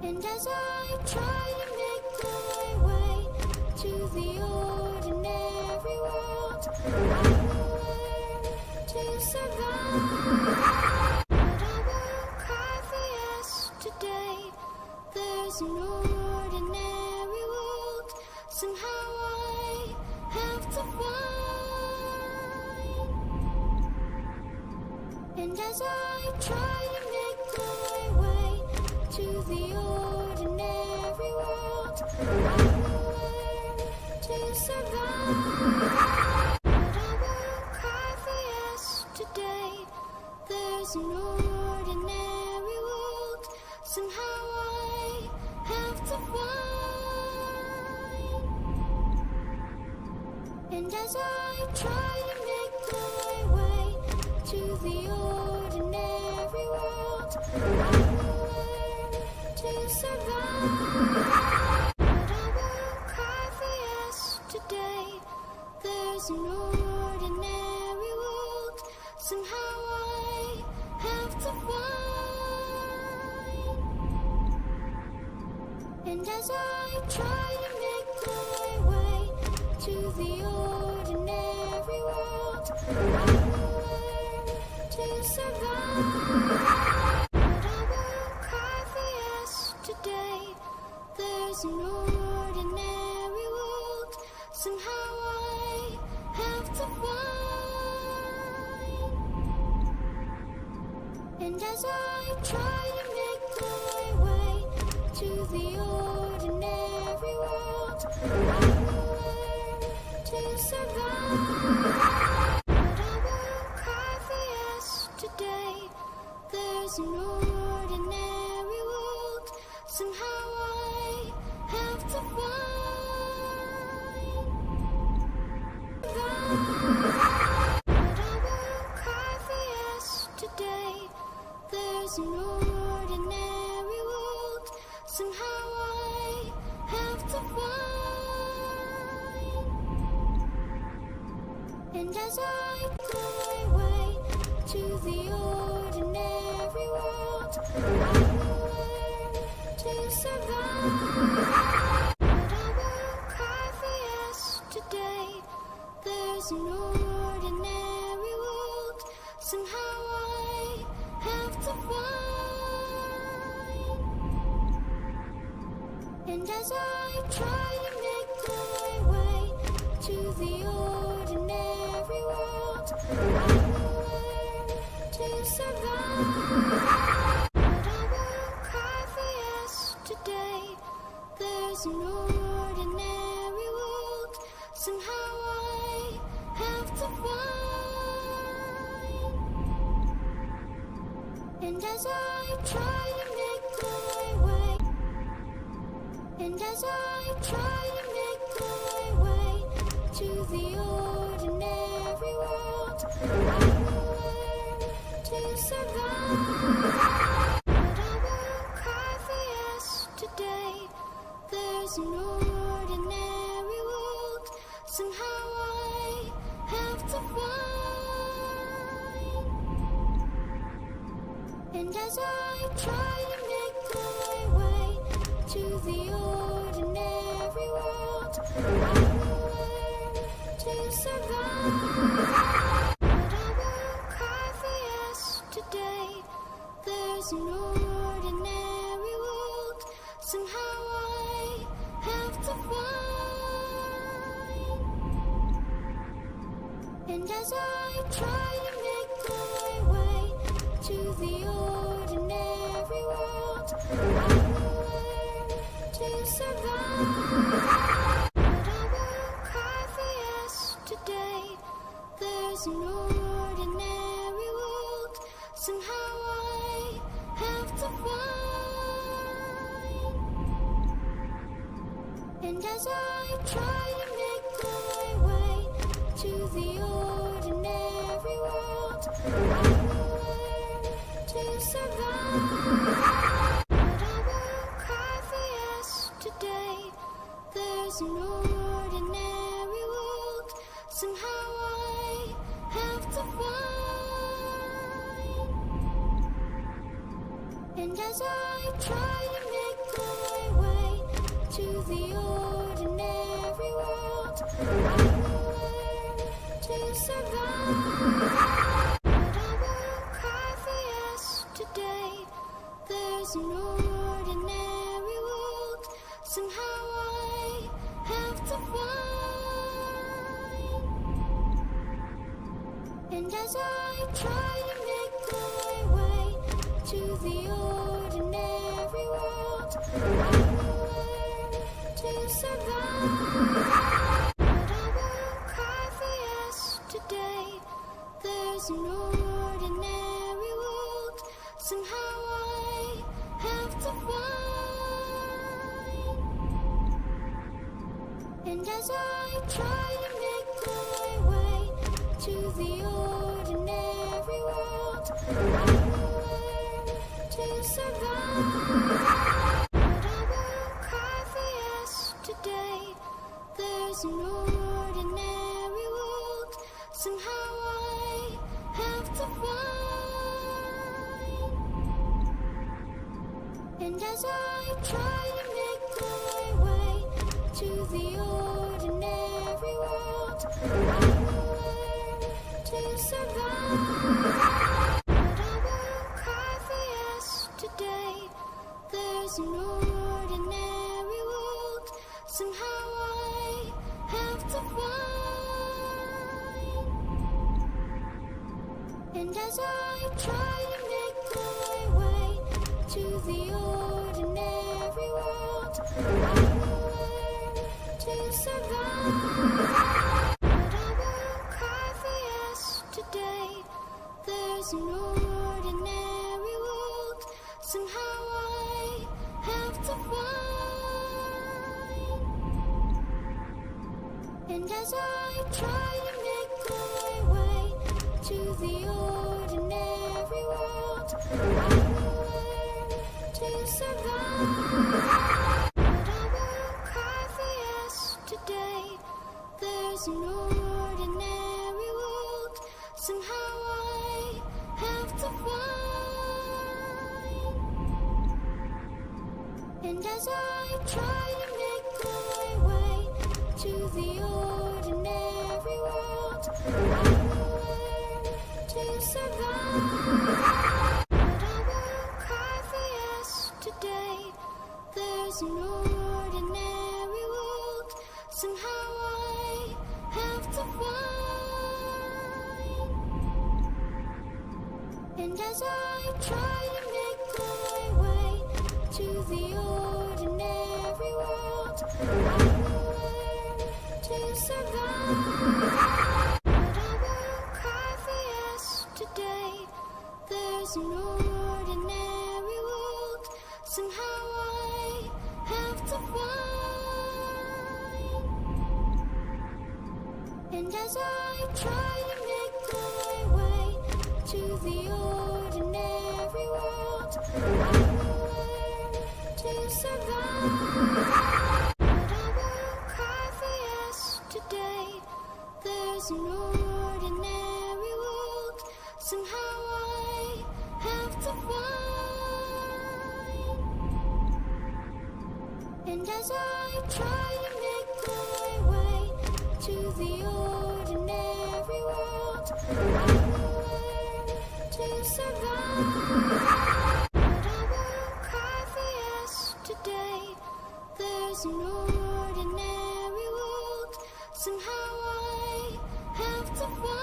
And as I try to make my way to the ordinary world, I will learn to survive. But I will cry for yesterday. There's an ordinary world, somehow I have to find. And as I try to make my way to the ordinary world, I will learn to survive. But I will cry for yesterday. There's an ordinary world, somehow I have to find. And as I try to make my way to the ordinary world, I will learn to survive. But I will cry for yesterday. There's an ordinary world, somehow I have to find. And as I try to make my way to the ordinary world, I will learn to survive. But I will cry for yesterday. There's an ordinary world, somehow I have to find. And as I try to make my way to the ordinary world, I will learn to survive. But I will cry for yesterday. There's an ordinary world, somehow I have to find. But I will cry for yesterday. There's an ordinary world, somehow I have to find. And as I my way to the ordinary world, I will learn to survive. But I will cry for yesterday. There's an ordinary world, somehow I have to find. And as I try to make my way to the ordinary world, I will learn to survive. But I will cry for yesterday. There's an ordinary world, somehow I have to find. And as I try to make my way, and as I try to make my way to the ordinary world, I will learn to survive. But I will cry for yesterday. There's an ordinary world, somehow I have to find. And as I try to make my way to the ordinary world, I will learn to survive. But I will cry for yesterday. There's an ordinary world, somehow I have to find. And as I try to make my way to the ordinary world, I will learn to survive. But I will cry for yesterday. There's an ordinary world, somehow I have to find. And as I try to make my way to the ordinary world, I will learn to survive. But I will cry for yesterday. There's an ordinary world, somehow I have to find. And as I try to make my way to the ordinary world. I will learn to survive, but I won't cry for yesterday. There's an ordinary world somehow I have to find. And as I try to make my way to the ordinary world, I will learn to survive, but I won't cry for yesterday. There's an ordinary world somehow I have to find. And as I try to make my way to the ordinary world, I will learn to survive, but I won't cry for yesterday. There's an ordinary world somehow I have to find. And as I try to make my way to the ordinary world, I will learn to survive, but I won't cry for yesterday. There's an ordinary world somehow I have to find. And as I try to make my way to the ordinary world, I will learn to survive, but I won't cry for yesterday. There's an ordinary world somehow I have to find. And as I try to make my way to the ordinary world, I will learn to survive, but I won't cry for yesterday. There's an ordinary world somehow I have to find. And as I try to make my way to the ordinary world, I will learn to survive, but I won't cry for yesterday. There's an ordinary world somehow I have to find. And as I try to make my way to the ordinary world, I will learn to survive, but I won't cry for yesterday. There's an ordinary world somehow I have to find. And as I try to make my way to the ordinary world, I will learn to survive, but I won't cry for yesterday. There's an ordinary world somehow I have to find. And as I try to make my way to the ordinary world, I will learn to survive, but I won't cry for yesterday. There's an ordinary world somehow I have to find.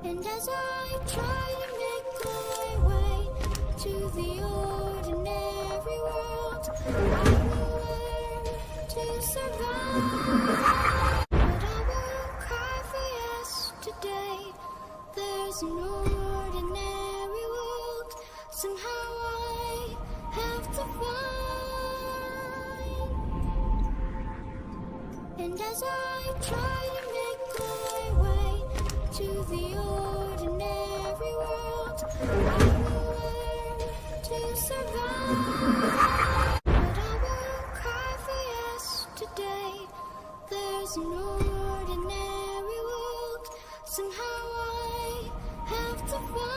And as I try to make my way to the ordinary world, I will learn to survive, but I won't cry for yesterday. There's an ordinary world somehow I have to find. And as I try to make my way to the ordinary world, I will learn to survive, but I won't cry for yesterday. There's an ordinary world somehow I have to find.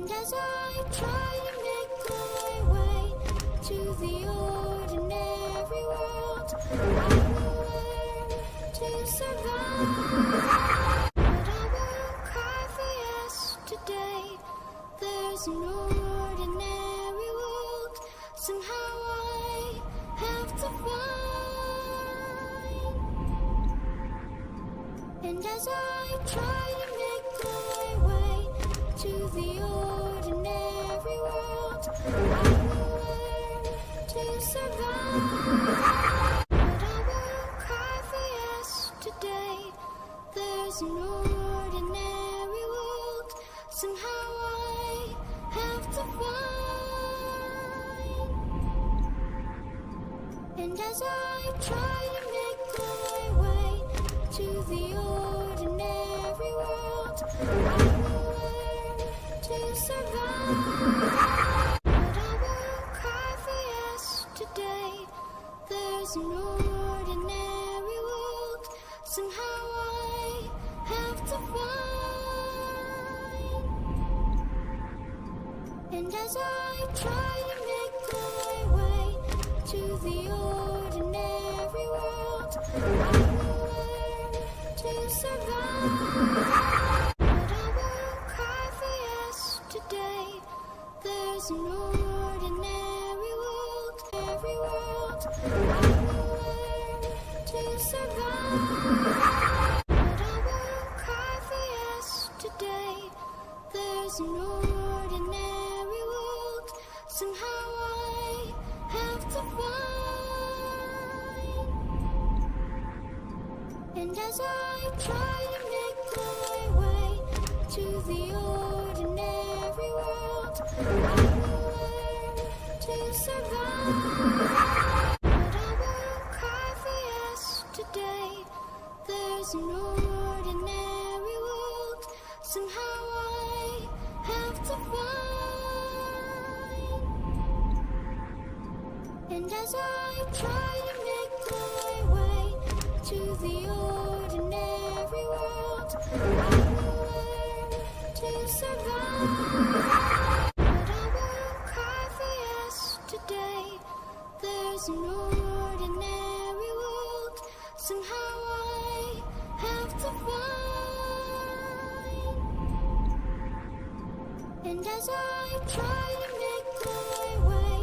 And as I try to make my way to the ordinary world, I will learn to survive. But I won't cry for yesterday. There's no ordinary world. Somehow I have to find. And as I try to make my way to the ordinary world, I will learn to survive. But I won't cry for yesterday. There's no ordinary world. Somehow I have to find. And as I try to make my way to the ordinary world, I will learn to survive. But I won't cry for yesterday. There's no ordinary world. Somehow I have to find. And as I try to make my way to the ordinary world, I will learn to survive. But I won't cry for yesterday. There's no ordinary world. Every world, I will learn to survive. But I won't cry for yesterday. There's no ordinary world. Somehow I have to find. And as I try to make my way to the ordinary world, I will learn to survive. But I won't cry for yesterday. There's no ordinary world. Somehow I have to find. And as I try to make my way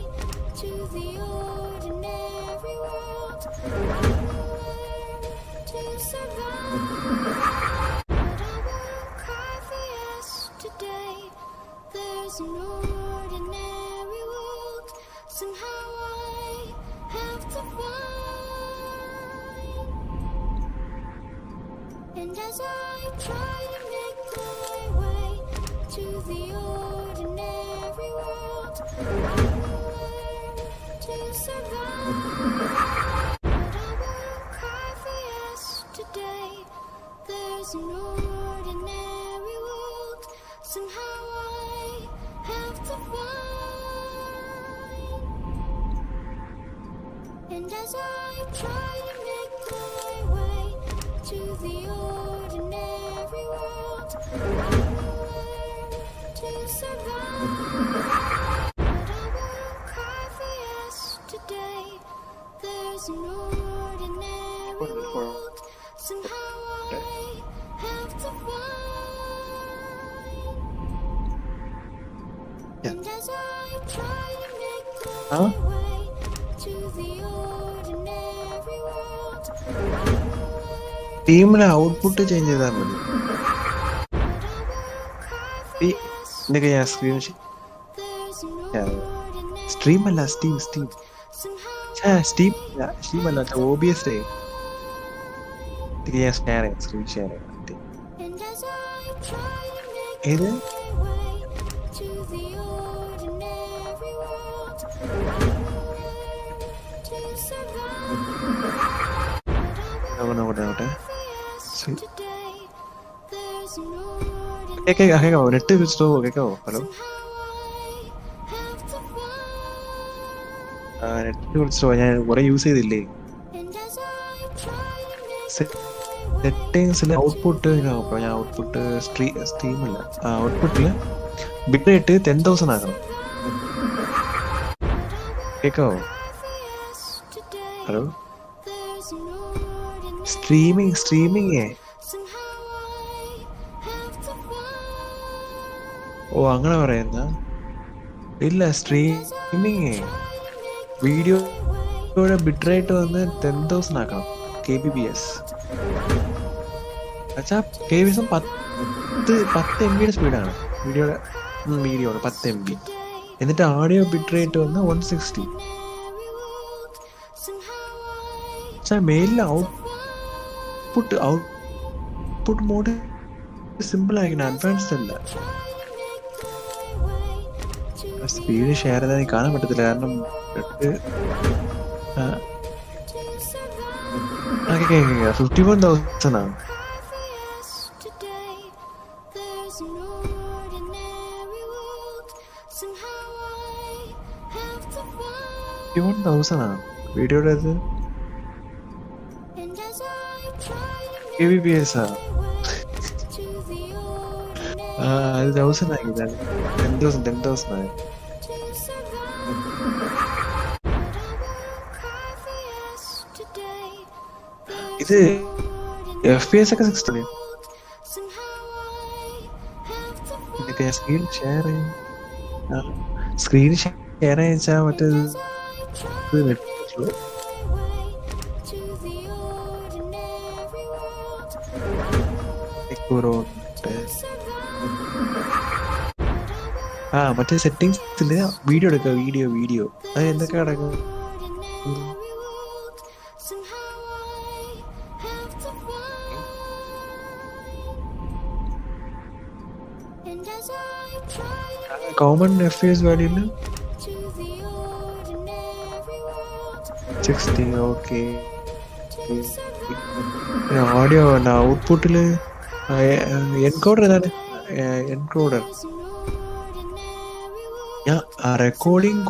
to the ordinary world, I will learn to survive. But I won't cry for yesterday. There's no ordinary world. Somehow I have to find. And as I try to make my way to the ordinary world, I will learn to survive. But I won't cry for yesterday. There's no ordinary world. Somehow I have to find. And as I try to make my way to the ordinary world, I will learn to survive. But I won't cry for yesterday. There's no ordinary world. Somehow I have to find. And as I try to make my way to the ordinary world, I will learn to survive. But I won't cry for yesterday. There's no ordinary world. Somehow I have to find. And as I try to make my way to the ordinary world, I will learn. ടീമിലെ output change ചെയ്താൽ മതി. ഇതൊക്കെ ഞാൻ stream അല്ല steam അല്ല OBS ഇതൊക്കെ ഞാൻ share ചെയ്യാം, സ്ക്രീൻ ഷെയർ ചെയ്യാം. ഏത് നോട്ടെ കേക്കാവോ? നെറ്റ് സ്ലോ കേക്കാവോ? Hello, net slow. ഞാൻ കുറെ യൂസ് ചെയ്തില്ലേ. സെറ്റിങ്സിൽ ഔട്ട്പുട്ട് നോക്കാം. ഞാൻ ഔട്ട്പുട്ട് സ്ട്രീമില്ല, ഔട്ട്പുട്ടിൽ ബിറ്റ് റേറ്റ് 10,000 ആക്കണം. കേക്കാവോ? Hello, streaming. ഓ അങ്ങനെ പറയുന്ന. ഇല്ല, സ്ട്രീമിങ് വീഡിയോയുടെ ബിറ്റ് റേറ്റ് വന്ന് 10,000 ആക്കണം. kbps എന്നുവെച്ചാ kbps 10 MB സ്പീഡാണ് വീഡിയോയുടെ. Video 10 MB. എന്നിട്ട് ഓഡിയോ ബിറ്റ് റേറ്റ് വന്ന് 160. മെയിലിൽ ഔട്ട്പുട്ട് മോഡ് സിമ്പിൾ ആയിരിക്കണം, അഡ്വാൻസ്ഡ് അല്ല. സ്പീഡ് ഷെയർ ചെയ്താൽ കാണാൻ പറ്റത്തില്ല, കാരണം 51,000 ആണ്. വീഡിയോയുടെ അത് kbps ആ. അത് 1,000 ആക്കി. 10,000 ആയി. ഇത് FPS ഒക്കെ 60. സ്ക്രീൻ ഷെയർ അയച്ചാൽ മറ്റേ മറ്റേ സെറ്റിങ്സില് വീഡിയോ എടുക്കുക. വീഡിയോ അത് എന്തൊക്കെ കിടക്കും? കോമൺ FPS വാല്യൂല് 60. ഓക്കെ. ഓഡിയോ ഔട്ട്പുട്ടില് എൻകോഡർ ഏതാണ്? എൻകോഡർ ഞാൻ റെക്കോർഡിംഗ്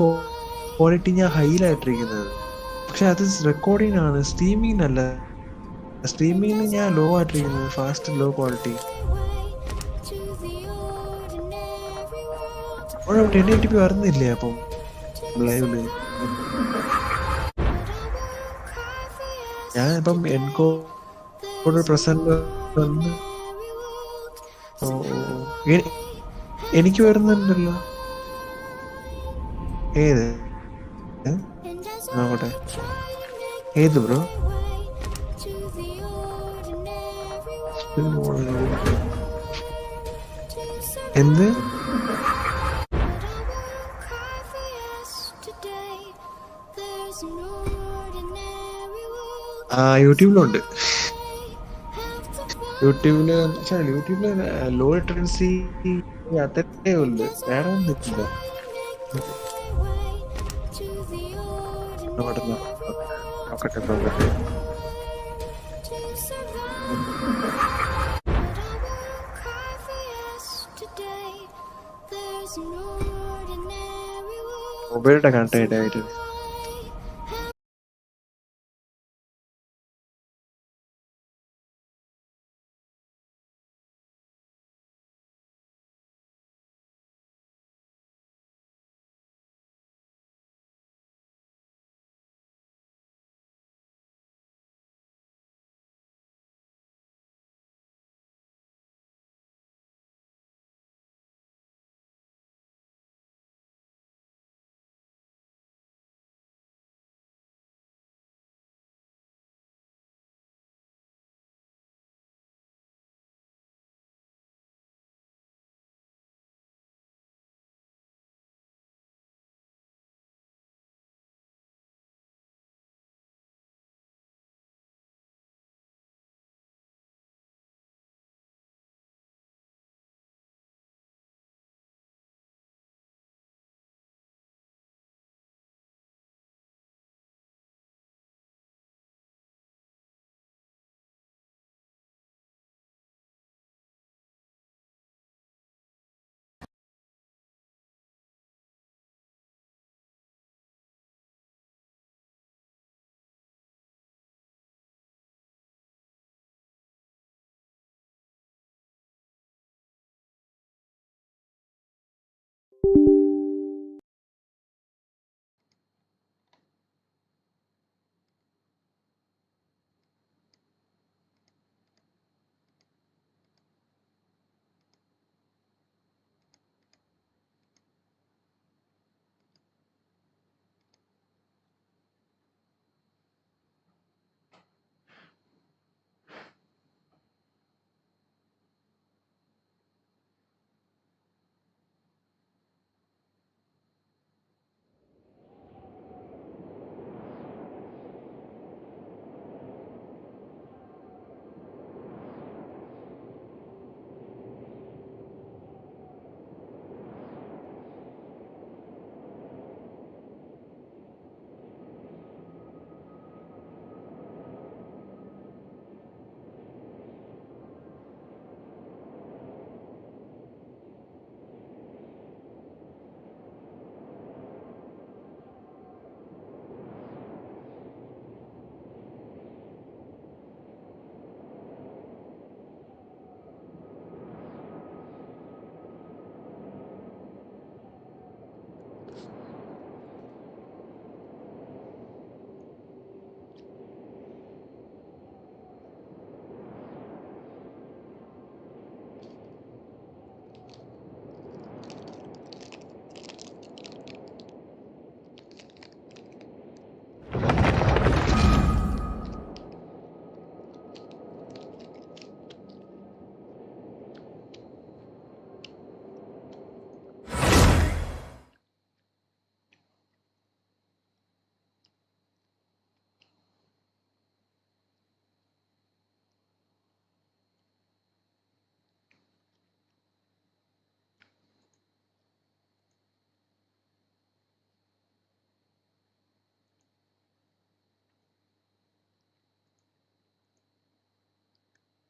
ക്വാളിറ്റി ഞാൻ ഹൈയിലായിട്ടിരിക്കുന്നത്, പക്ഷെ അത് റെക്കോർഡിംഗ് ആണ്, സ്ട്രീമിംഗ് അല്ല. സ്ട്രീമിംഗിന് ഞാൻ ലോ ആയിട്ടിരിക്കുന്നത്, ഫാസ്റ്റ് ലോ ക്വാളിറ്റി. 1080p വരുന്നില്ലേ അപ്പം ലൈവില്? ഞാൻ ഇപ്പം എൻകോഡർ പ്രസന്റ് വന്ന് എനിക്ക് വരുന്നുണ്ടല്ലോ. ഏത് നോക്കട്ടെ, ഏത് ബ്രോ? എന്ത്? യൂട്യൂബിലുണ്ട്. യൂട്യൂബില് ലോ ലിറ്ററൻസി അത്രേ ഉള്ളു, വേറെ ഒന്നും ഇല്ല. നോക്കട്ടെ. മൊബൈലിന്റെ കണക്ട് ആയിട്ട്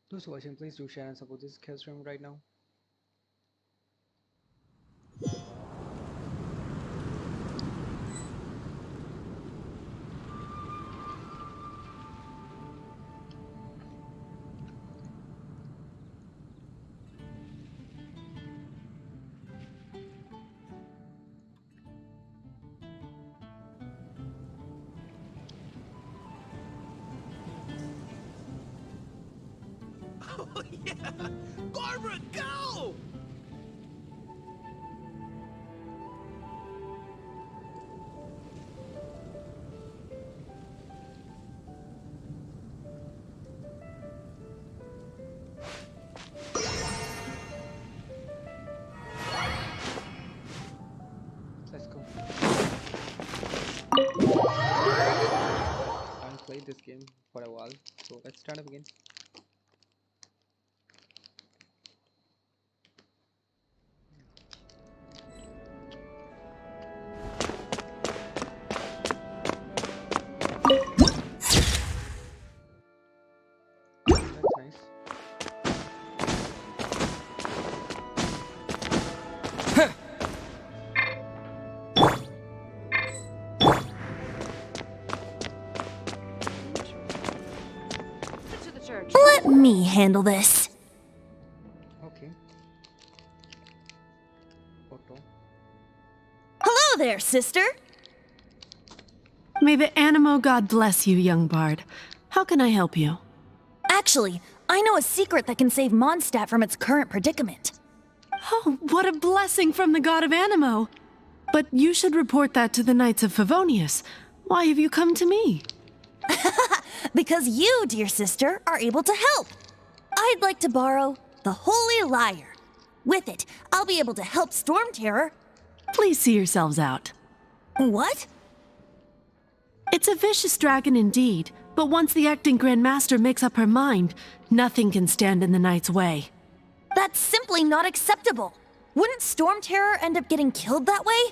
Those watching, please do share and support this chaos stream right now. Oh, yeah! Barbara, go! Let's go. I haven't played this game for a while, so let's start up again. That's nice. To the church. Let me handle this. Okay. Photo. Hello there, sister. May the Animo God bless you, young bard. How can I help you? Actually, I know a secret that can save Mondstadt from its current predicament. Oh, what a blessing from the God of Animo! But you should report that to the Knights of Favonius. Why have you come to me? Because you, dear sister, are able to help. I'd like to borrow the Holy Lyre. With it, I'll be able to help Storm Terror. Please see yourselves out. What? It's a vicious dragon indeed, but once the acting Grand Master makes up her mind, nothing can stand in the Knight's way. That's simply not acceptable. Wouldn't Storm Terror end up getting killed that way?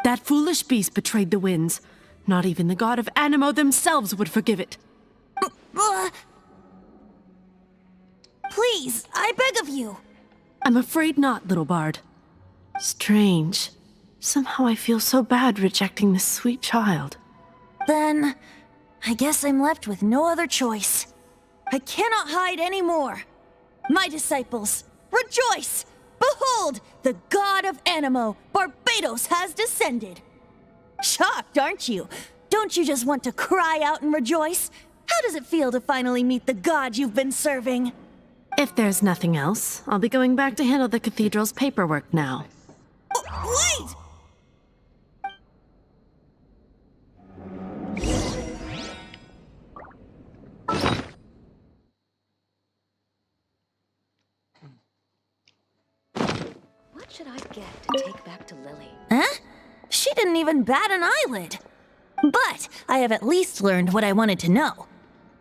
That foolish beast betrayed the winds. Not even the God of Animo themselves would forgive it. Please, I beg of you. I'm afraid not, little bard. Strange. Somehow I feel so bad rejecting this sweet child. Then, I guess I'm left with no other choice. I cannot hide anymore. My disciples, rejoice! Behold, the God of Animo, Barbados, has descended. Shocked, aren't you? Don't you just want to cry out and rejoice? How does it feel to finally meet the God you've been serving? If there's nothing else, I'll be going back to handle the cathedral's paperwork now. Oh, wait! What should I get to take back to Lily? Huh? She didn't even bat an eyelid. But I have at least learned what I wanted to know.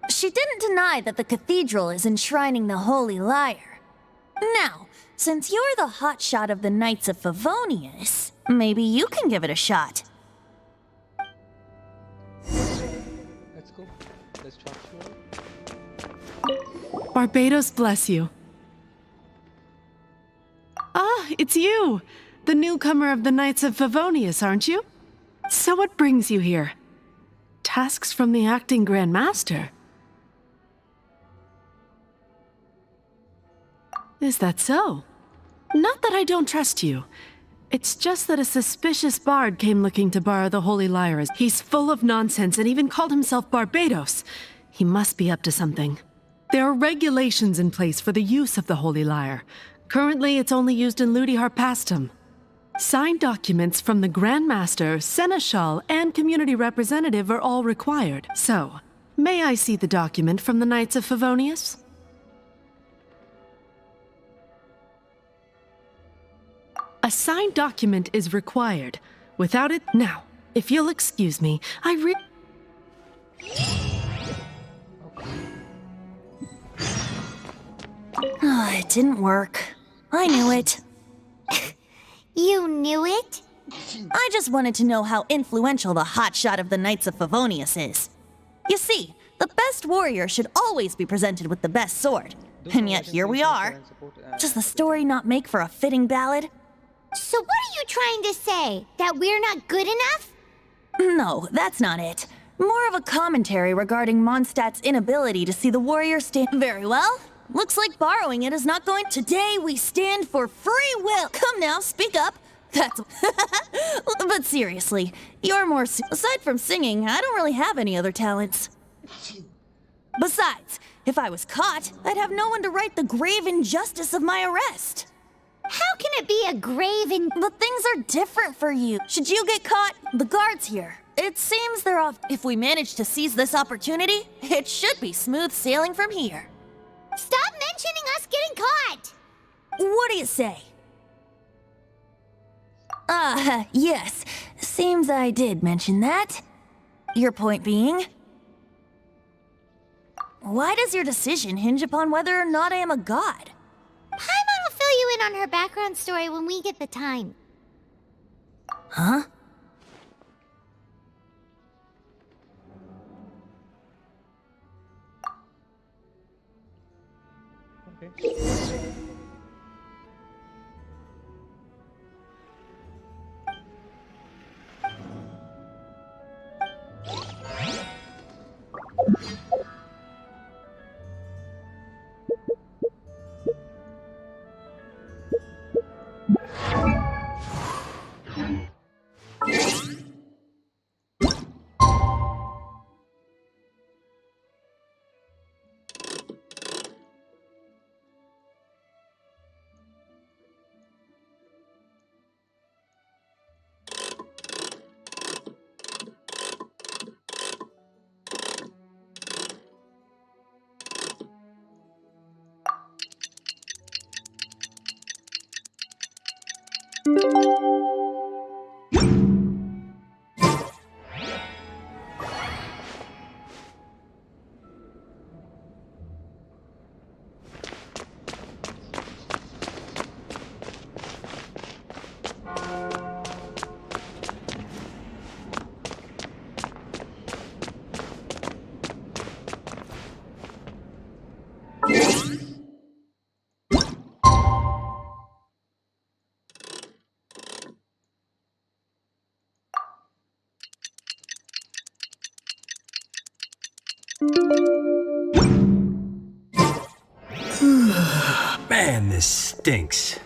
She didn't deny that the cathedral is enshrining the Holy Lyre. Now, since you're the hotshot of the Knights of Favonius, maybe you can give it a shot. Let's go. Let's talk to her. Barbados bless you. Ah, it's you! The newcomer of the Knights of Favonius, aren't you? So what brings you here? Tasks from the acting Grand Master? Is that so? Not that I don't trust you. It's just that a suspicious bard came looking to borrow the Holy Lyre. He's full of nonsense and even called himself Barbados. He must be up to something. There are regulations in place for the use of the Holy Lyre. Currently, it's only used in Ludi Harpastum. Signed documents from the Grand Master, Seneschal, and community representative are all required. So, may I see the document from the Knights of Favonius? A signed document is required. Without it, now, if you'll excuse me, It didn't work. I knew it. You knew it? I just wanted to know how influential the hotshot of the Knights of Favonius is. You see, the best warrior should always be presented with the best sword. And yet here we are. Does the story not make for a fitting ballad? So what are you trying to say? That we're not good enough? No, that's not it. More of a commentary regarding Mondstadt's inability to see the warrior stand. Very well. Looks like borrowing it is not going. Today we stand for free will. Come now, speak up. That's. But seriously, you're more. Aside from singing, I don't really have any other talents. Besides, if I was caught, I'd have no one to right the grave injustice of my arrest. How can it be a grave in... But things are different for you. Should you get caught, the guards here. It seems they're off. If we manage to seize this opportunity, it should be smooth sailing from here. Stop mentioning us getting caught! What do you say? Yes. Seems I did mention that. Your point being? Why does your decision hinge upon whether or not I am a god? Paimon will fill you in on her background story when we get the time. Huh? Okay. Man, this stinks.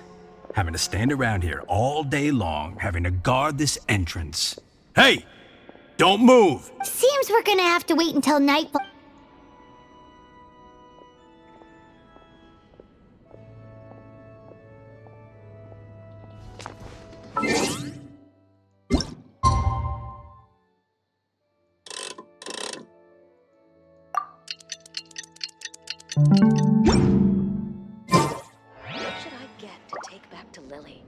Having to stand around here all day long, having to guard this entrance. Hey! Don't move! Seems we're gonna have to wait until nightfall. What should I get to take back to Lily?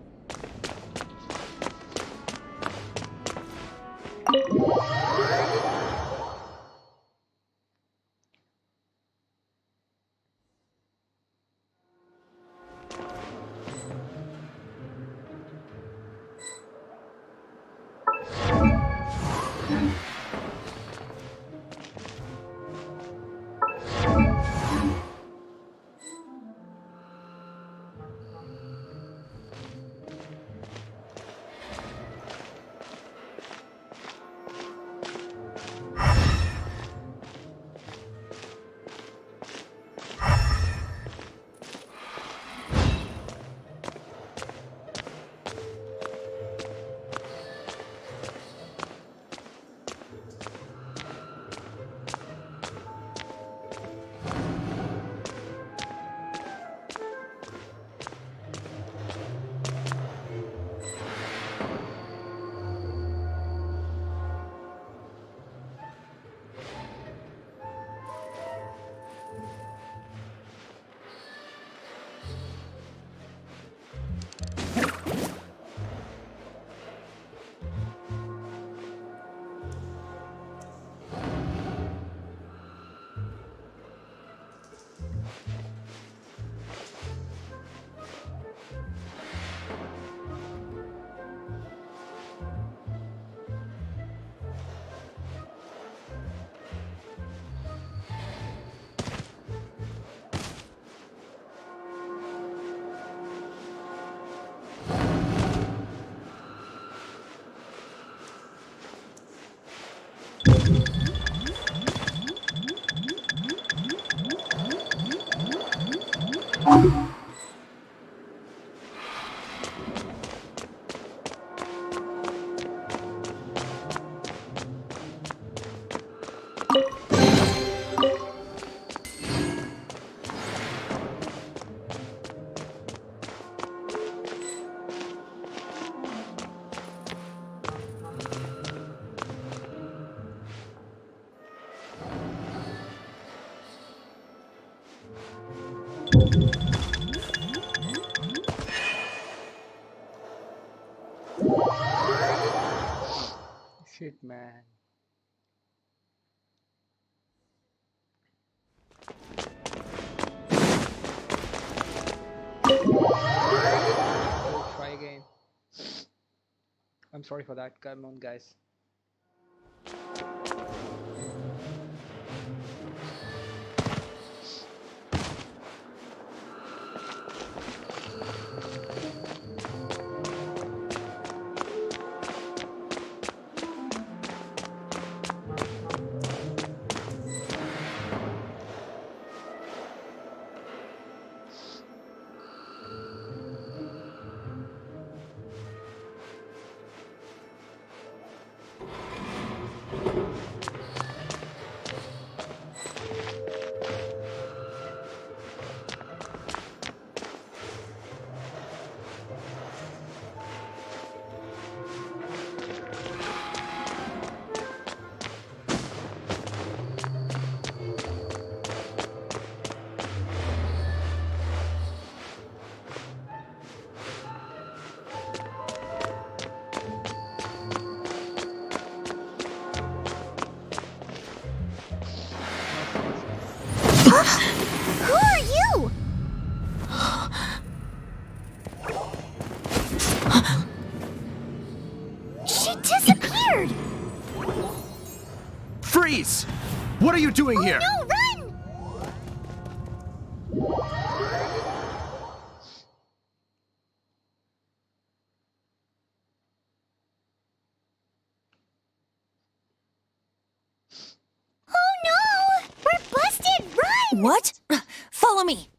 Shit, man. Try again. I'm sorry for that. Come on, guys. Who are you? She disappeared! Freeze! What are you doing here? No, run! Oh no! We're busted! Run! What? Follow me.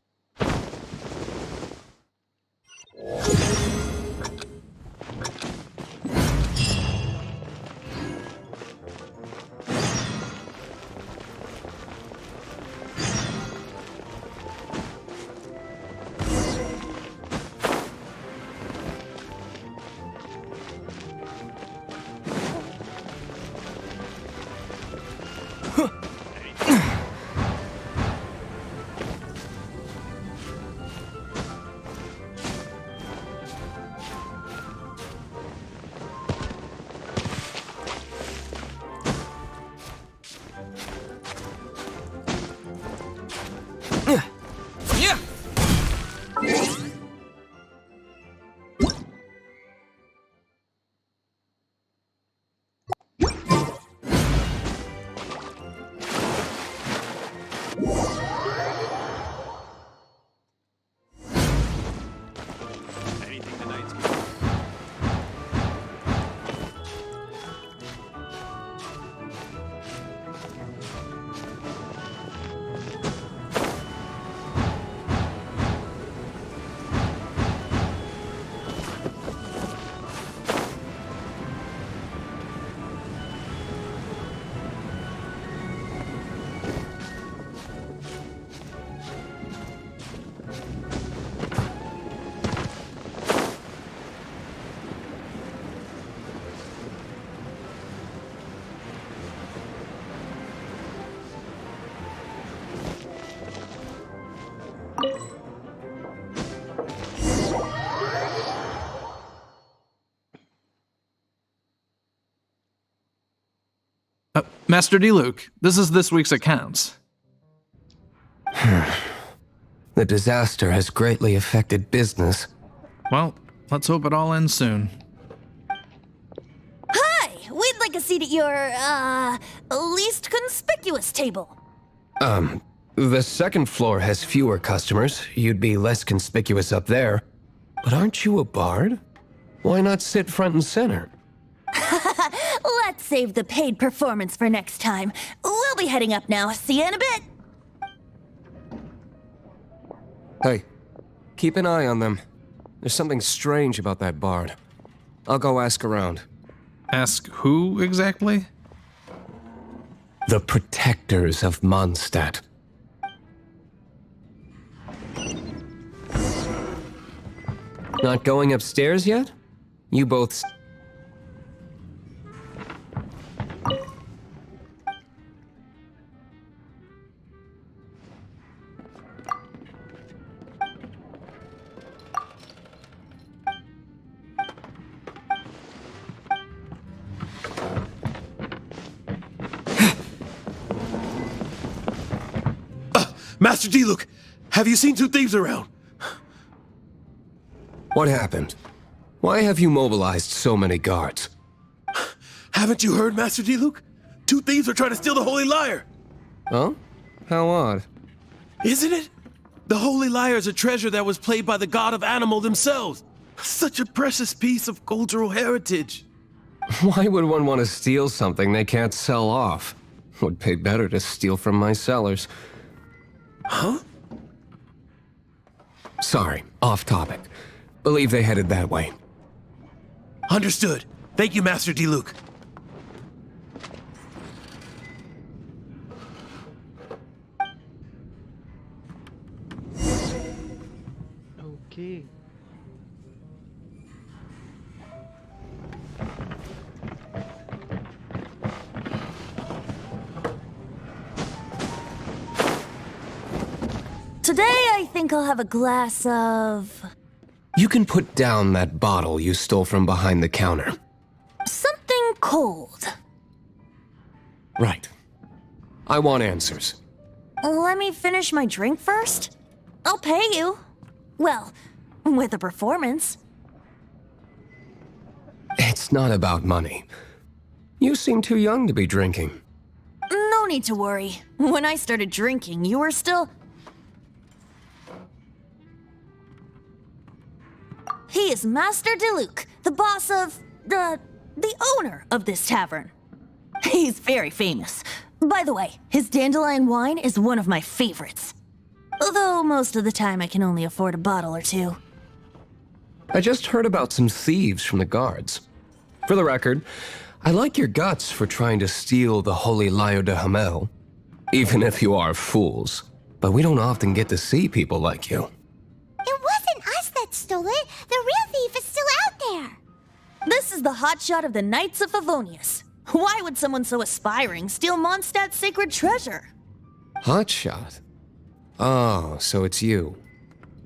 Master D. Luke, this is this week's accounts. The disaster has greatly affected business. Well, let's hope it all ends soon. Hi! We'd like a seat at your, least conspicuous table. The second floor has fewer customers. You'd be less conspicuous up there. But aren't you a bard? Why not sit front and center? Let's save the paid performance for next time. We'll be heading up now. See you in a bit. Hey, Keep an eye on them. There's something strange about that bard. I'll go ask around. Ask who exactly? The protectors of Mondstadt. Not going upstairs yet? You both... Master Diluc, have you seen two thieves around? What happened? Why have you mobilized so many guards? Haven't you heard, Master Diluc? Two thieves are trying to steal the Holy Lyre. Oh? How odd. Isn't it? The Holy Lyre is a treasure that was played by the god of animal themselves. Such a precious piece of cultural heritage. Why would one want to steal something they can't sell off? Would pay better to steal from my sellers. Huh? Sorry, off topic. Believe they headed that way. Understood. Thank you, Master Diluc. Okay. Today, I think I'll have a glass of... You can put down that bottle you stole from behind the counter. something cold. Right. I want answers. Let me finish my drink first. I'll pay you. Well, with a performance. It's not about money. You seem too young to be drinking. No need to worry. When I started drinking, you were still... He is Master Diluc, the boss of... the owner of this tavern. He's very famous. By the way, his dandelion wine is one of my favorites. Although most of the time I can only afford a bottle or two. I just heard about some thieves from the guards. For the record, I like your guts for trying to steal the Holy Lyre de Hamel. Even if you are fools. But we don't often get to see people like you. It wasn't us that stole it. The real thief is still out there. This is the hotshot of the Knights of Favonius. Why would someone so aspiring steal Mondstadt's sacred treasure? Hotshot? Oh, so it's you.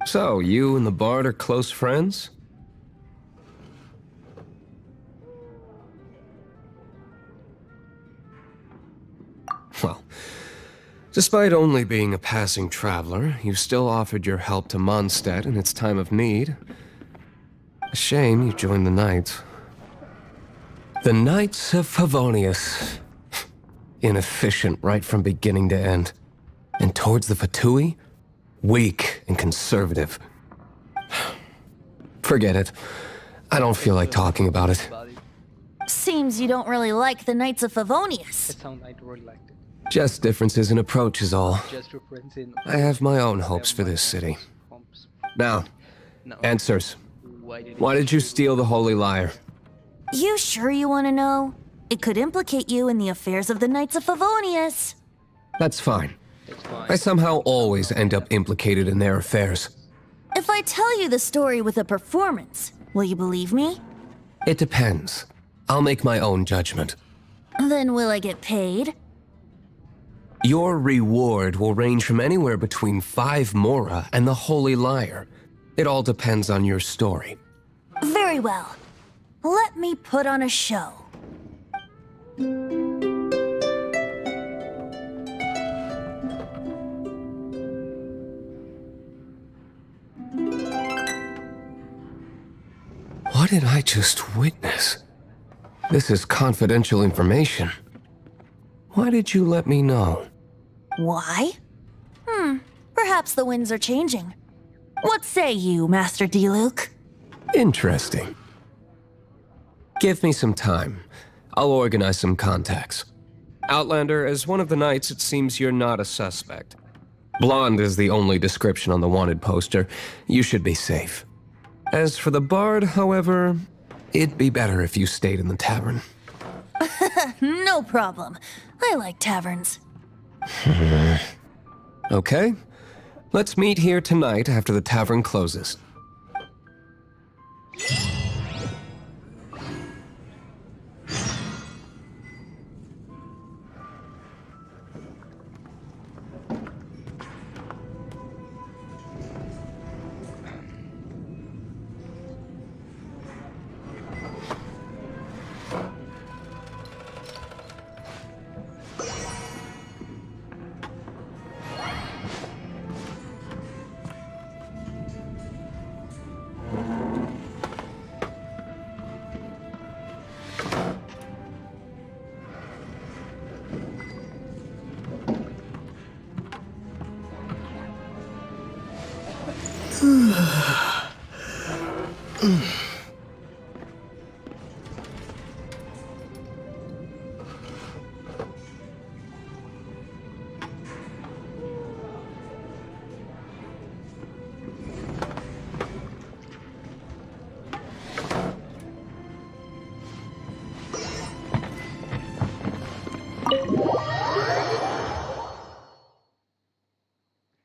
So, you and the bard are close friends? Well, despite only being a passing traveler, you still offered your help to Mondstadt in its time of need. A shame you joined the Knights. The Knights of Favonius. Inefficient right from beginning to end. And towards the Fatui, weak and conservative. Forget it. I don't feel like talking about it. Seems you don't really like the Knights of Favonius. It sounds I really liked it. Just differences in approach is all. Just reference in. I have my own hopes for this city. Now, answers. Why did you steal the Holy Lyre? You sure you want to know? It could implicate you in the affairs of the Knights of Favonius. That's fine. I somehow always end up implicated in their affairs. If I tell you the story with a performance, will you believe me? It depends. I'll make my own judgment. Then will I get paid? Your reward will range from anywhere between 5 mora and the Holy Lyre. It all depends on your story. Very well. Let me put on a show. What did I just witness? This is confidential information. Why did you let me know? Why? Perhaps the winds are changing. What say you, Master Diluc? Interesting. Give me some time. I'll organize some contacts. Outlander, as one of the knights, it seems you're not a suspect. Blonde is the only description on the wanted poster. You should be safe. As for the bard, however, it'd be better if you stayed in the tavern. No problem. I like taverns. Okay. Let's meet here tonight after the tavern closes.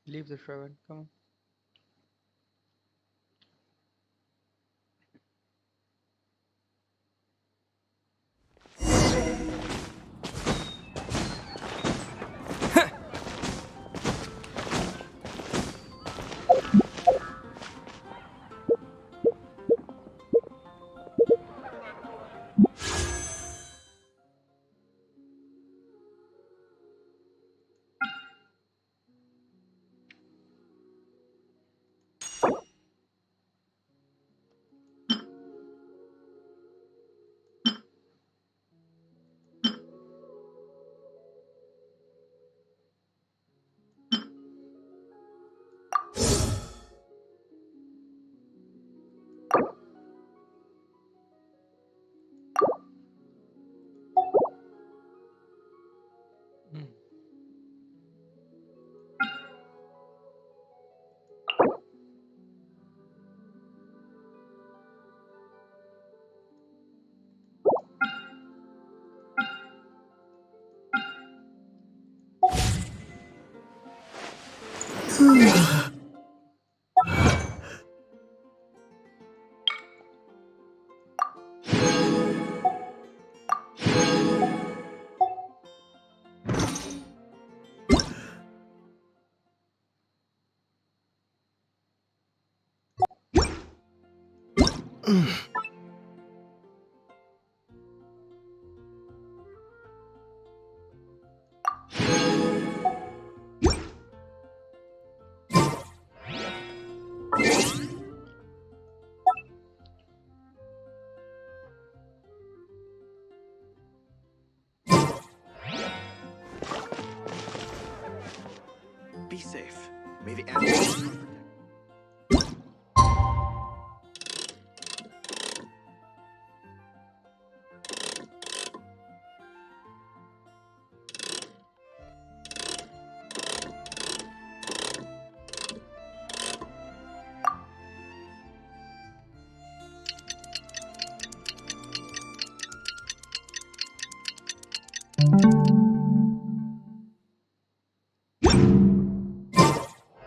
Leave the Shravan, come on. Be safe. May the animals protect.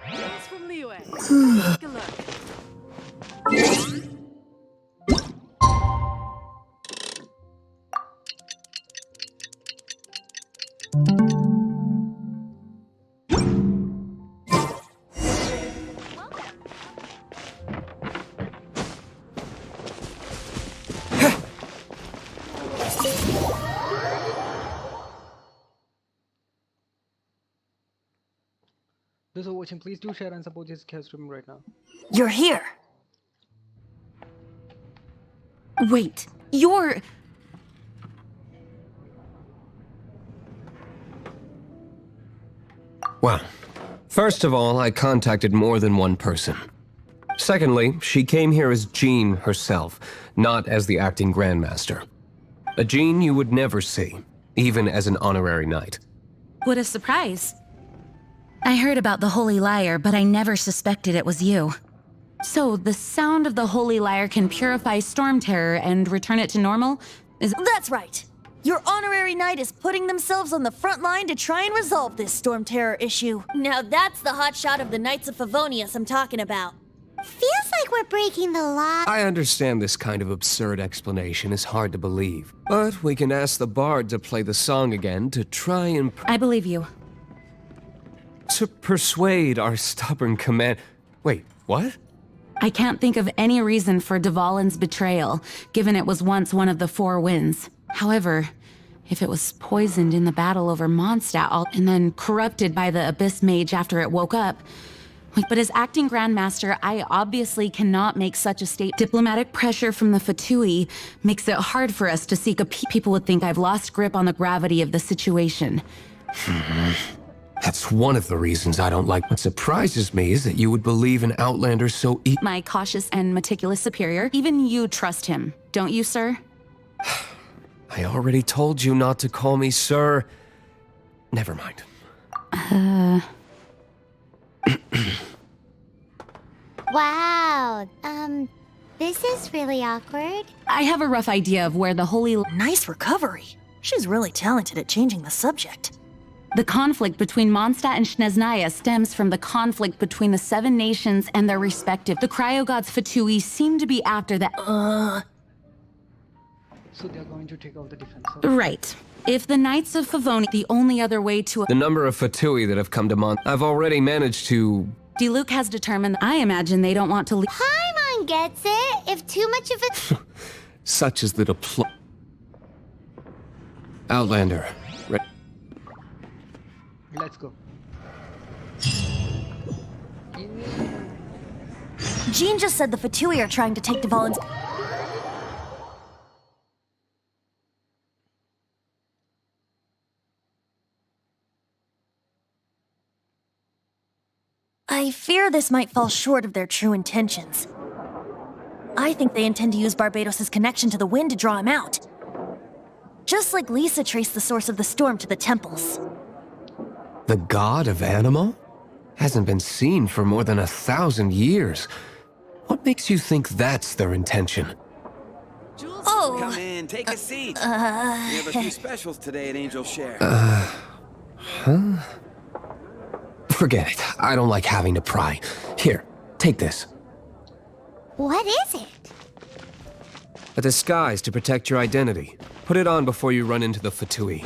Tales from Liyue. Take a look. Those who are watching, please do share and support this chaos stream right now. You're here. Wait, you're... Well, first of all, I contacted more than one person. Secondly, she came here as Jean herself, not as the acting Grandmaster. A Jean you would never see, even as an honorary knight. What a surprise. I heard about the Holy Lyre, but I never suspected it was you. So, the sound of the Holy Lyre can purify Storm Terror and return it to normal? That's right. Your honorary knight is putting themselves on the front line to try and resolve this Storm Terror issue. Now that's the hotshot of the Knights of Favonius I'm talking about. Feels like we're breaking the law. I understand this kind of absurd explanation is hard to believe, but we can ask the bard to play the song again to try and I believe you. to persuade our stubborn command. Wait, what? I can't think of any reason for Dvalin's betrayal, given it was once one of the Four Winds. However, if it was poisoned in the battle over Mondstadt and then corrupted by the Abyss Mage after it woke up, but as acting Grandmaster, I obviously cannot make such a statement. Diplomatic pressure from the Fatui makes it hard for us to seek a people would think I've lost grip on the gravity of the situation. That's one of the reasons I don't like. What surprises me is that you would believe an Outlander so My cautious and meticulous superior, even you trust him, don't you, sir? I already told you not to call me sir. Never mind. Wow. This is really awkward. I have a rough idea of where the Holy... Nice recovery. She's really talented at changing the subject. The conflict between Mondstadt and Snezhnaya stems from the conflict between the Seven Nations and their respective... The cryogods Fatui seem to be after that... So they're going to take over the defense. Right. If the Knights of Favonius... The only other way to... The number of Fatui that have come to I've already managed to... Diluc has determined... I imagine they don't want to leave... Paimon gets it. If too much of it... Such is the Outlander. Let's go. Jean just said the Fatui are trying to take Dvalin's... I fear this might fall short of their true intentions. I think they intend to use Barbados' connection to the wind to draw him out. Just like Lisa traced the source of the storm to the temples. The god of Animo? Hasn't been seen for more than 1,000 years. What makes you think that's their intention? Oh! Come in, take a seat. We have a few specials today at Angel Share. Forget it. I don't like having to pry. Here, take this. What is it? A disguise to protect your identity. Put it on before you run into the Fatui.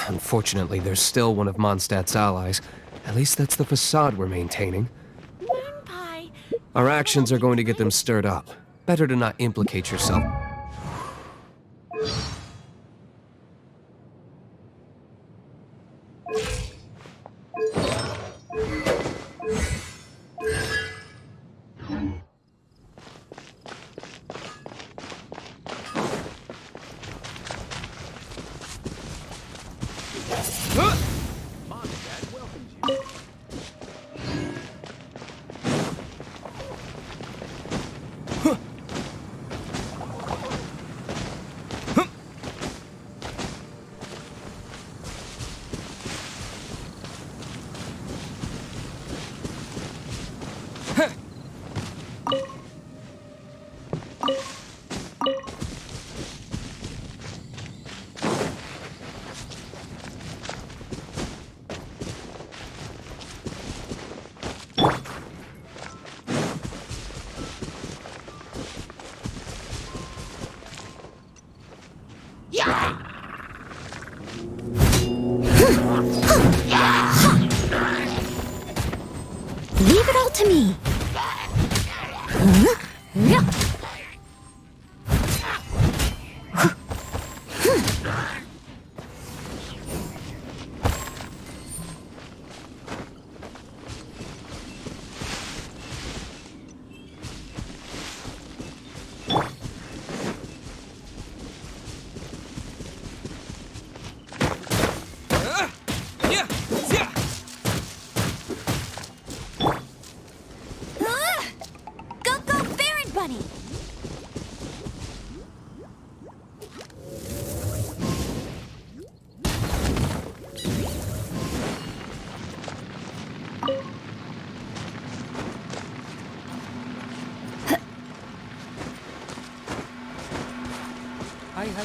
Unfortunately, there's still one of Mondstadt's allies. At least that's the facade we're maintaining. Pie. Our actions are going to get them stirred up. Better to not implicate yourself. Mondstadt welcomes you. Leave it all to me. Go, Baron Bunny!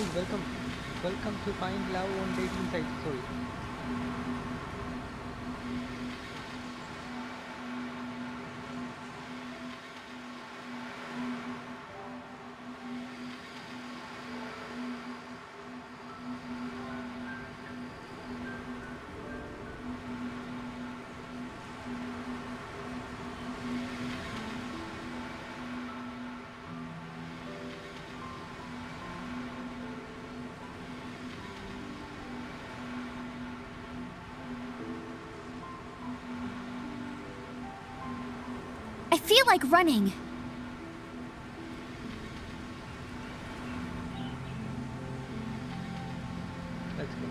guys, welcome to Find Love on Dating Sites. Sorry. I feel like running. Let's go.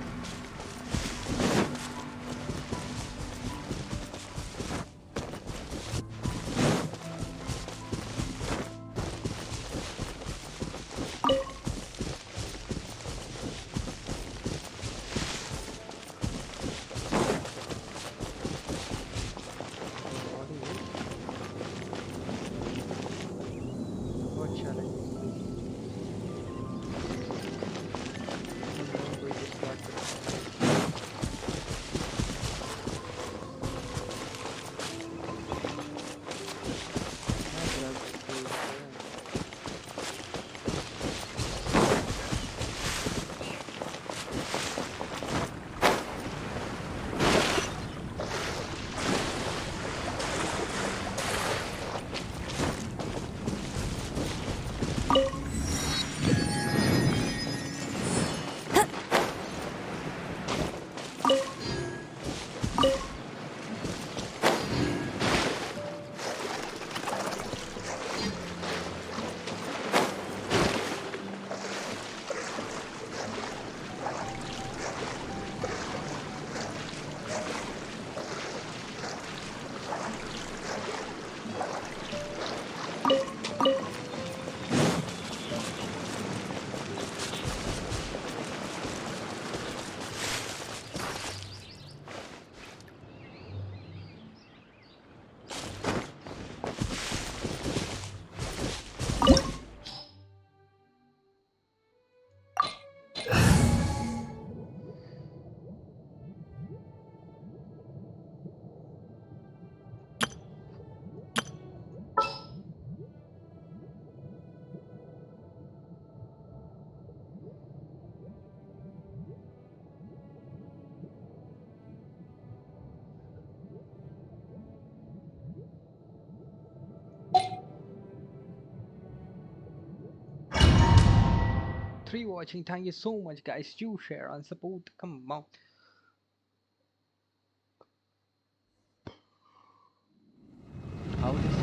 What shall I do? We just got three watching. Thank you so much, guys. Do share and support. Come on. How this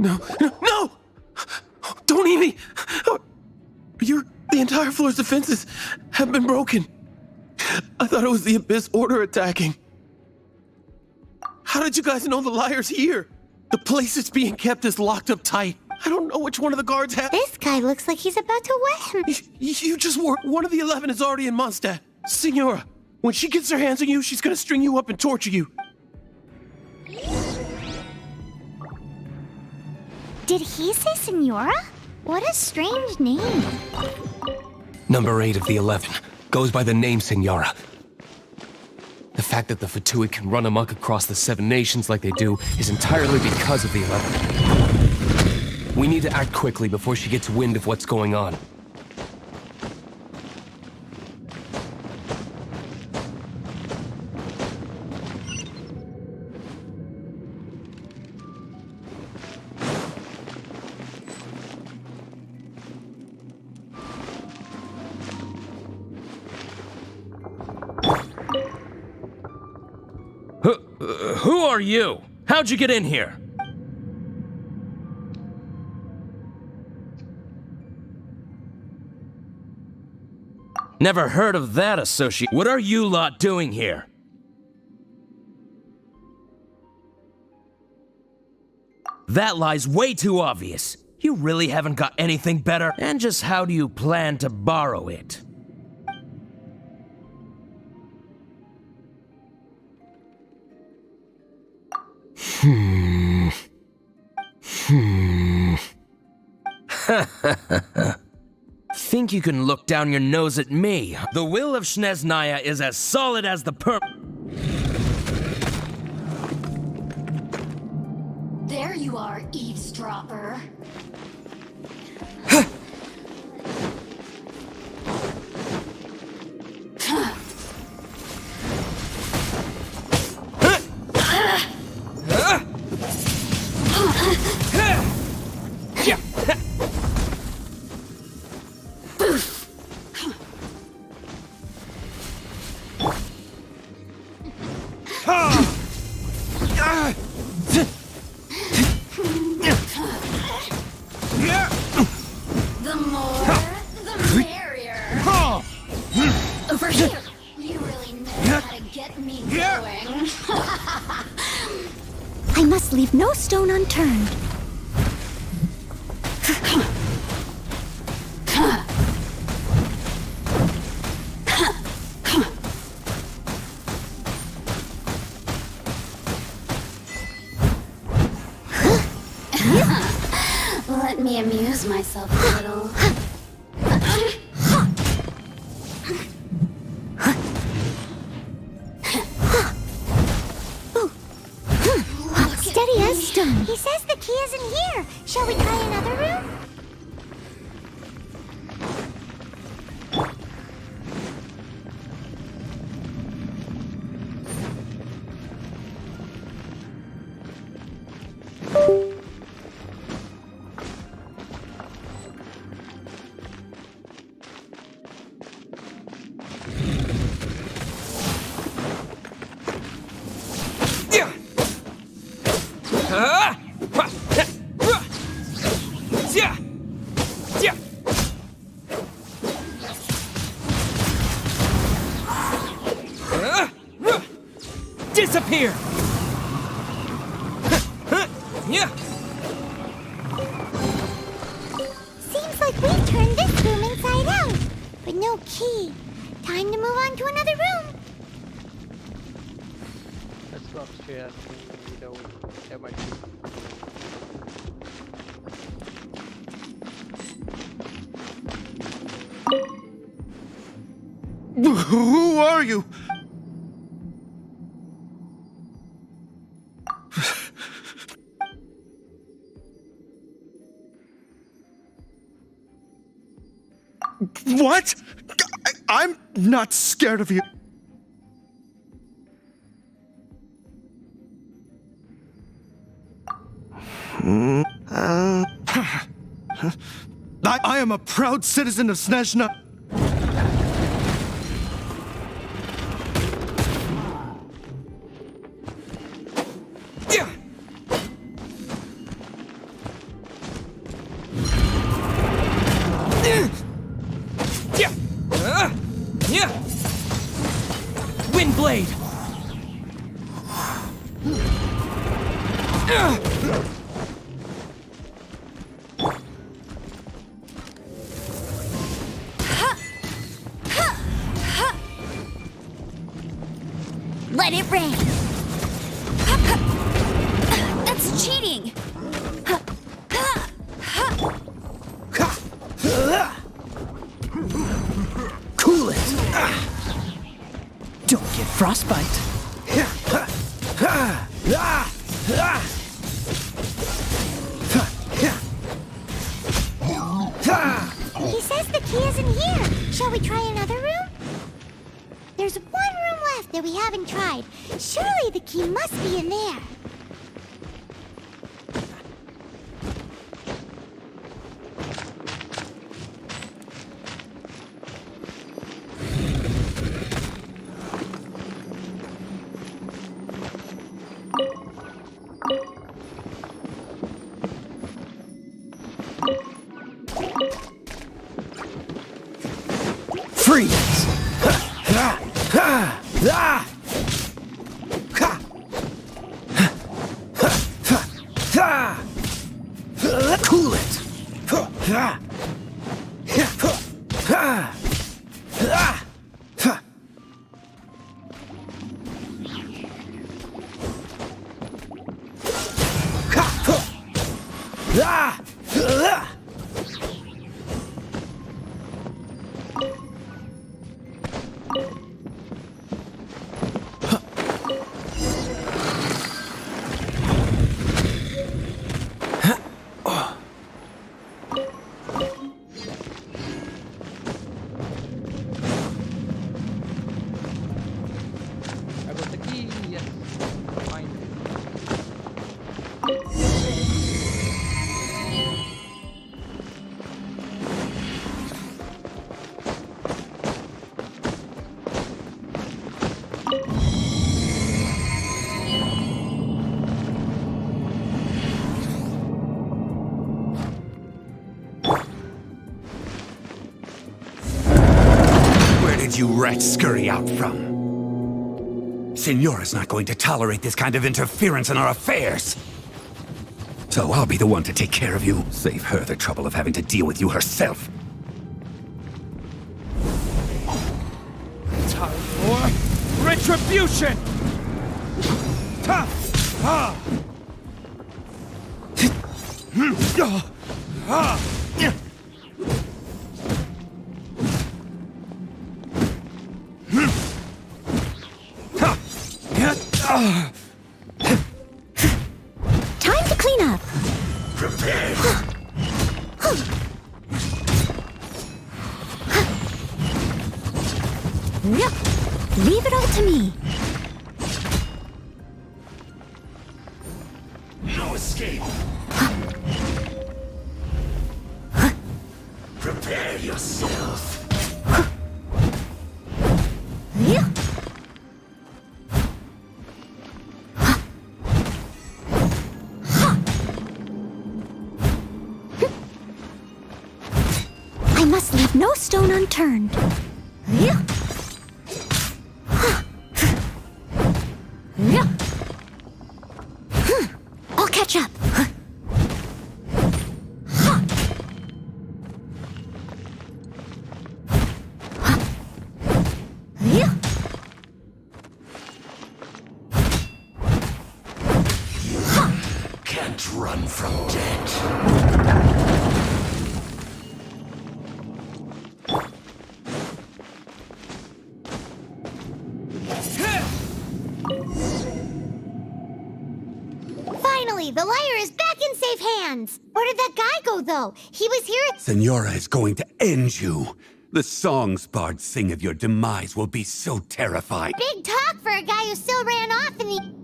No! Don't eat me! The entire floor's defenses have been broken. I thought it was the Abyss Order attacking. How did you guys know the liar's here? The place it's being kept is locked up tight. I don't know which one of the guards has... This guy looks like he's about to wet him. You just wore... One of the 11 is already in Mondstadt. Senora, when she gets her hands on you, she's gonna string you up and torture you. Did he say Senora? What a strange name. Number 8 of the 11 goes by the name Senora. The fact that the Fatui can run amok across the 7 nations like they do is entirely because of the 11. We need to act quickly before she gets wind of what's going on. Who are you? How'd you get in here? Never heard of that associate. What are you lot doing here? That lie's way too obvious. You really haven't got anything better? And just how do you plan to borrow it? Think you can look down your nose at me? The will of Snezhnaya is as solid as the There you are, eavesdropper. The more, the merrier. Over here. You really know how to get me going. I must leave no stone unturned. Let me amuse myself a little. Steady as stone. He says the key isn't here. Shall we try another room? Disappear! Seems like we turned this room inside out, but no key. Time to move on to another room. Let's go upstairs. There might be. Who are you? What? I'm not scared of you. I am a proud citizen of Snezhna. Windblade! Let it rain. That's cheating! Cool it. Don't get frostbite. He says the key isn't here. Shall we try another room? There's one room left that we haven't tried. Surely the key must be in there. Freeze! Cool it! I got the key. Yes. Fine. Where did you rats scurry out from? Senora's not going to tolerate this kind of interference in our affairs. So I'll be the one to take care of you. Save her the trouble of having to deal with you herself. Time for retribution! Ha! Ha! Ha! Time to clean up. Leave it all to me. No escape. Prepare yourself. I must leave no stone unturned. I'll catch up. Can't run from death. Finally, the lyre is back in safe hands. Where did that guy go, though? He was here at... Senora is going to end you. The songs bards sing of your demise will be so terrifying. Big talk for a guy who still ran off in the...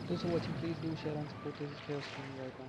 Those who are watching, please do share and support this chaos stream right now.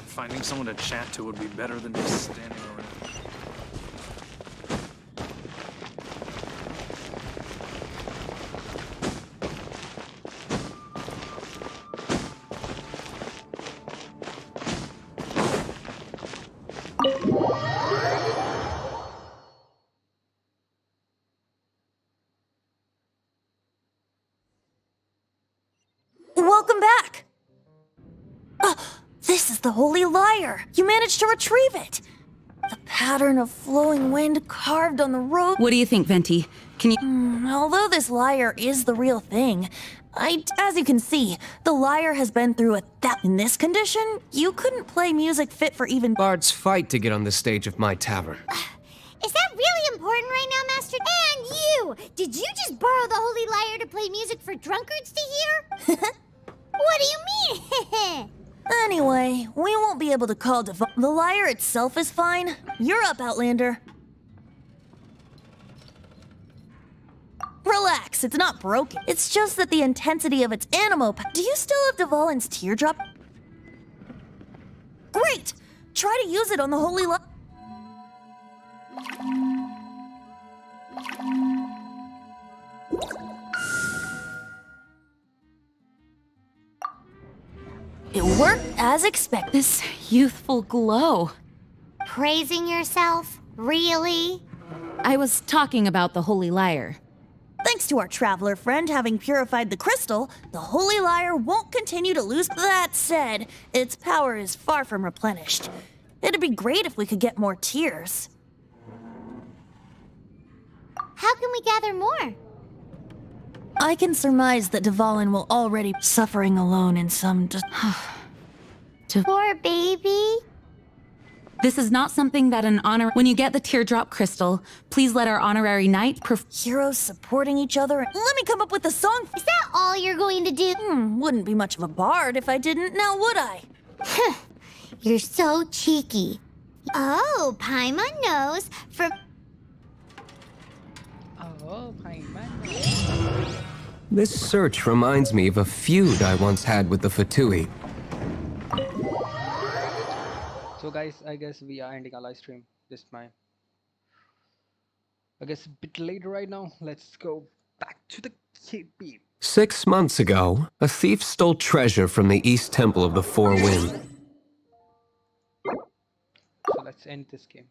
Finding someone to chat to would be better than just standing around. Welcome back! This is the Holy Lyre! You managed to retrieve it! The pattern of flowing wind carved on the road. What do you think, Venti? Can you... Although this lyre is the real thing, as you can see, the lyre has been through in this condition, you couldn't play music fit for even... Bards fight to get on the stage of my tavern. Is that really important right now, Master? And you! Did you just borrow the Holy Lyre to play music for drunkards to hear? What do you mean? Anyway, we won't be able to call the lyre itself is fine. You're up, Outlander. Relax, it's not broken. It's just that the intensity of its Do you still have Dvalin's teardrop? Great! Try to use it on the Holy Lyre. It worked as expected. This youthful glow. Praising yourself? Really? I was talking about the Holy Lyre. Thanks to our traveler friend having purified the crystal, the Holy Lyre won't continue to lose. That said, its power is far from replenished. It'd be great if we could get more tears. How can we gather more? I can surmise that Dvalin will already be suffering alone in some... Poor baby. This is not something that an honor... When you get the teardrop crystal, please let our honorary knight... Heroes supporting each other. Let me come up with a song. Is that all you're going to do? Wouldn't be much of a bard if I didn't, now would I? You're so cheeky. Oh, Paimon knows. Oh, Paimon. This search reminds me of a feud I once had with the Fatui. So guys, I guess we are ending our live stream this time. I guess a bit later right now. Let's go back to the KP. 6 months ago, a thief stole treasure from the East Temple of the Four Winds. So let's end this game.